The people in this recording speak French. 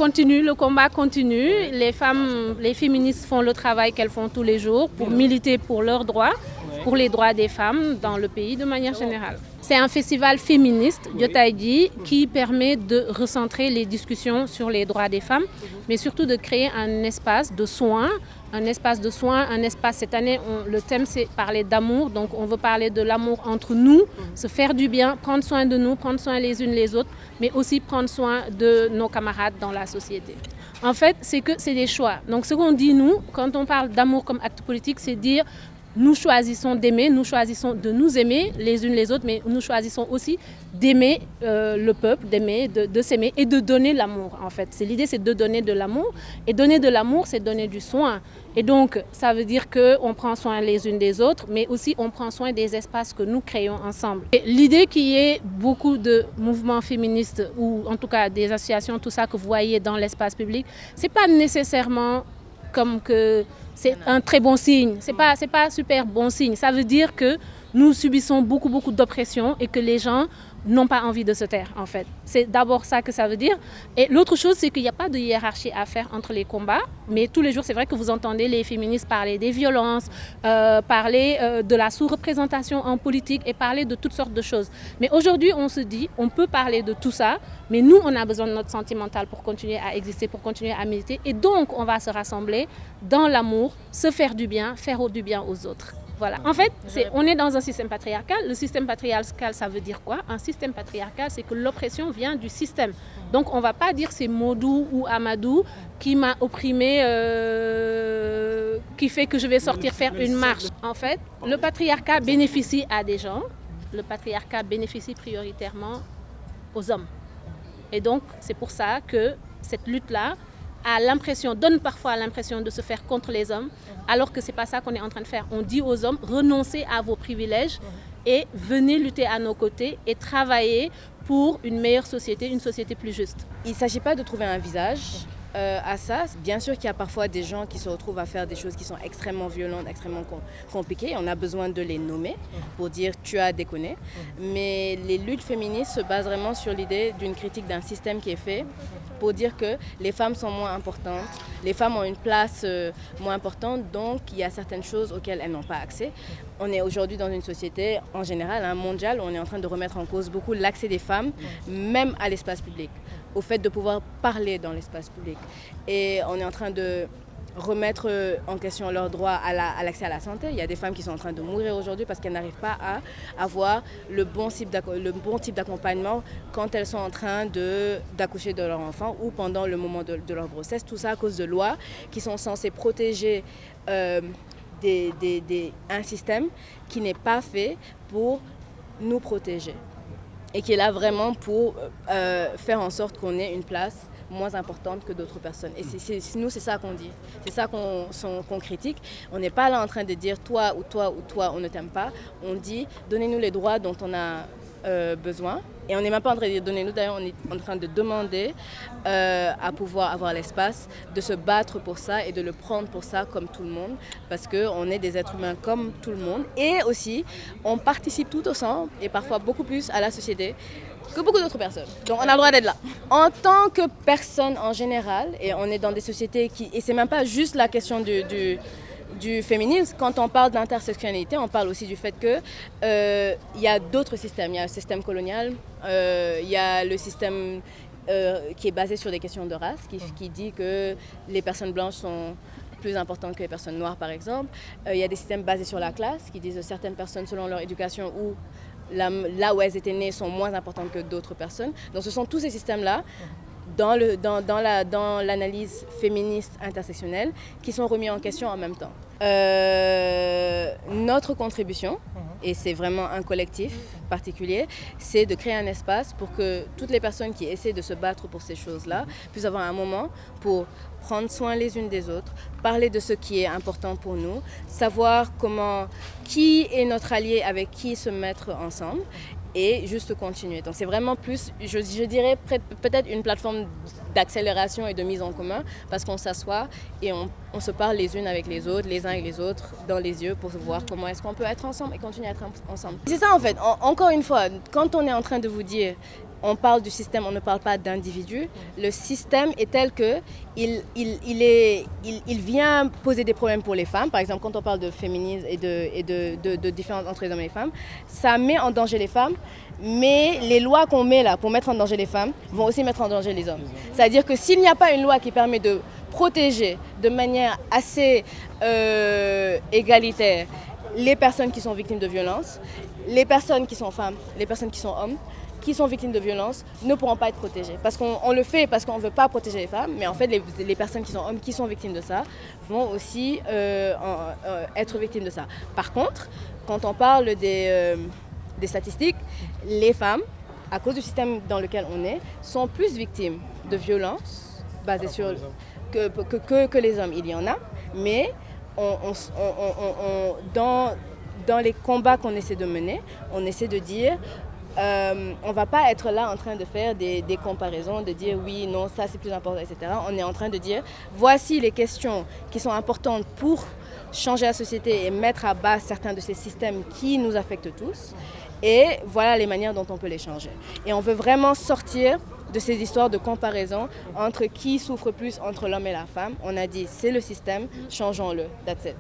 continue, le combat continue. Les femmes, les féministes font le travail qu'elles font tous les jours pour militer pour leurs droits, pour les droits des femmes dans le pays de manière générale. C'est un festival féministe, Yotaïdi, qui permet de recentrer les discussions sur les droits des femmes, mais surtout de créer un espace de soins, cette année, le thème c'est parler d'amour, donc on veut parler de l'amour entre nous, se faire du bien, prendre soin de nous, prendre soin les unes les autres, mais aussi prendre soin de nos camarades dans la société. En fait, c'est des choix. Donc ce qu'on dit nous, quand on parle d'amour comme acte politique, c'est dire nous choisissons d'aimer, nous choisissons de nous aimer les unes les autres, mais nous choisissons aussi d'aimer le peuple, d'aimer, de s'aimer et de donner l'amour en fait. L'idée c'est de donner de l'amour et donner de l'amour c'est donner du soin. Et donc ça veut dire qu'on prend soin les unes des autres, mais aussi on prend soin des espaces que nous créons ensemble. L'idée qu'il y ait beaucoup de mouvements féministes ou en tout cas des associations, tout ça que vous voyez dans l'espace public, c'est pas nécessairement comme que c'est un très bon signe, c'est pas super bon signe. Ça veut dire que nous subissons beaucoup d'oppression et que les gens n'ont pas envie de se taire en fait. C'est d'abord ça que ça veut dire. Et l'autre chose, c'est qu'il n'y a pas de hiérarchie à faire entre les combats, mais tous les jours, c'est vrai que vous entendez les féministes parler des violences, parler de la sous-représentation en politique et parler de toutes sortes de choses. Mais aujourd'hui, on se dit, on peut parler de tout ça, mais nous, on a besoin de notre santé mentale pour continuer à exister, pour continuer à militer. Et donc, on va se rassembler dans l'amour, se faire du bien aux autres. Voilà. En fait, on est dans un système patriarcal. Le système patriarcal, ça veut dire quoi? Un système patriarcal, c'est que l'oppression vient du système. Donc, on ne va pas dire c'est Modou ou Amadou qui m'a opprimé, qui fait que je vais sortir faire une marche. En fait, le patriarcat bénéficie à des gens. Le patriarcat bénéficie prioritairement aux hommes. Et donc, c'est pour ça que cette lutte-là donne parfois l'impression de se faire contre les hommes, alors que ce n'est pas ça qu'on est en train de faire. On dit aux hommes, renoncez à vos privilèges et venez lutter à nos côtés et travailler pour une meilleure société, une société plus juste. Il ne s'agit pas de trouver un visage à ça. Bien sûr qu'il y a parfois des gens qui se retrouvent à faire des choses qui sont extrêmement violentes, extrêmement compliquées. On a besoin de les nommer pour dire tu as déconné. Mais les luttes féministes se basent vraiment sur l'idée d'une critique d'un système qui est fait pour dire que les femmes sont moins importantes, les femmes ont une place moins importante, donc il y a certaines choses auxquelles elles n'ont pas accès. On est aujourd'hui dans une société en général, mondiale, où on est en train de remettre en cause beaucoup l'accès des femmes, même à l'espace public, au fait de pouvoir parler dans l'espace public. Et on est en train de remettre en question leur droit à l'accès à la santé. Il y a des femmes qui sont en train de mourir aujourd'hui parce qu'elles n'arrivent pas à avoir le bon type d'accompagnement quand elles sont en train d'accoucher de leur enfant ou pendant le moment de leur grossesse. Tout ça à cause de lois qui sont censées protéger un système qui n'est pas fait pour nous protéger et qui est là vraiment pour faire en sorte qu'on ait une place moins importante que d'autres personnes. Et nous, c'est ça qu'on dit. C'est ça qu'on critique. On n'est pas là en train de dire toi ou toi ou toi, on ne t'aime pas. On dit donnez-nous les droits dont on a besoin. Et on n'est même pas en train de dire donnez-nous, d'ailleurs, on est en train de demander à pouvoir avoir l'espace de se battre pour ça et de le prendre pour ça comme tout le monde. Parce qu'on est des êtres humains comme tout le monde. Et aussi, on participe tout ensemble et parfois beaucoup plus à la société que beaucoup d'autres personnes. Donc on a le droit d'être là. En tant que personne en général, et on est dans des sociétés et c'est même pas juste la question du féminisme, quand on parle d'intersectionnalité, on parle aussi du fait que y a d'autres systèmes. Il y a le système colonial, il y a le système qui est basé sur des questions de race, qui dit que les personnes blanches sont plus importantes que les personnes noires, par exemple. Il y a des systèmes basés sur la classe, qui disent que certaines personnes, selon leur éducation ou là où elles étaient nées, sont moins importantes que d'autres personnes. Donc ce sont tous ces systèmes-là, dans l'analyse féministe intersectionnelle, qui sont remis en question en même temps. Notre contribution, et c'est vraiment un collectif particulier, c'est de créer un espace pour que toutes les personnes qui essaient de se battre pour ces choses-là puissent avoir un moment pour prendre soin les unes des autres, parler de ce qui est important pour nous, savoir qui est notre allié, avec qui se mettre ensemble et juste continuer. Donc c'est vraiment plus, je dirais peut-être une plateforme d'accélération et de mise en commun parce qu'on s'assoit et on se parle les unes avec les autres, les uns avec les autres, dans les yeux pour voir comment est-ce qu'on peut être ensemble et continuer à être ensemble. C'est ça en fait, encore une fois, quand on est en train de vous dire on parle du système, on ne parle pas d'individus. Le système est tel que il vient poser des problèmes pour les femmes. Par exemple, quand on parle de féminisme et de différence entre les hommes et les femmes, ça met en danger les femmes, mais les lois qu'on met là pour mettre en danger les femmes vont aussi mettre en danger les hommes. C'est-à-dire que s'il n'y a pas une loi qui permet de protéger de manière assez égalitaire les personnes qui sont victimes de violences, les personnes qui sont femmes, les personnes qui sont hommes, qui sont victimes de violences ne pourront pas être protégées. Parce qu'on le fait parce qu'on ne veut pas protéger les femmes, mais en fait les personnes qui sont hommes, qui sont victimes de ça, vont aussi être victimes de ça. Par contre, quand on parle des statistiques, les femmes, à cause du système dans lequel on est, sont plus victimes de violences basées sur que les hommes. Il y en a, mais dans les combats qu'on essaie de mener, on essaie de dire on ne va pas être là en train de faire des comparaisons, de dire oui, non, ça c'est plus important, etc. On est en train de dire voici les questions qui sont importantes pour changer la société et mettre à bas certains de ces systèmes qui nous affectent tous. Et voilà les manières dont on peut les changer. Et on veut vraiment sortir de ces histoires de comparaison entre qui souffre plus entre l'homme et la femme. On a dit c'est le système, changeons-le. That's it.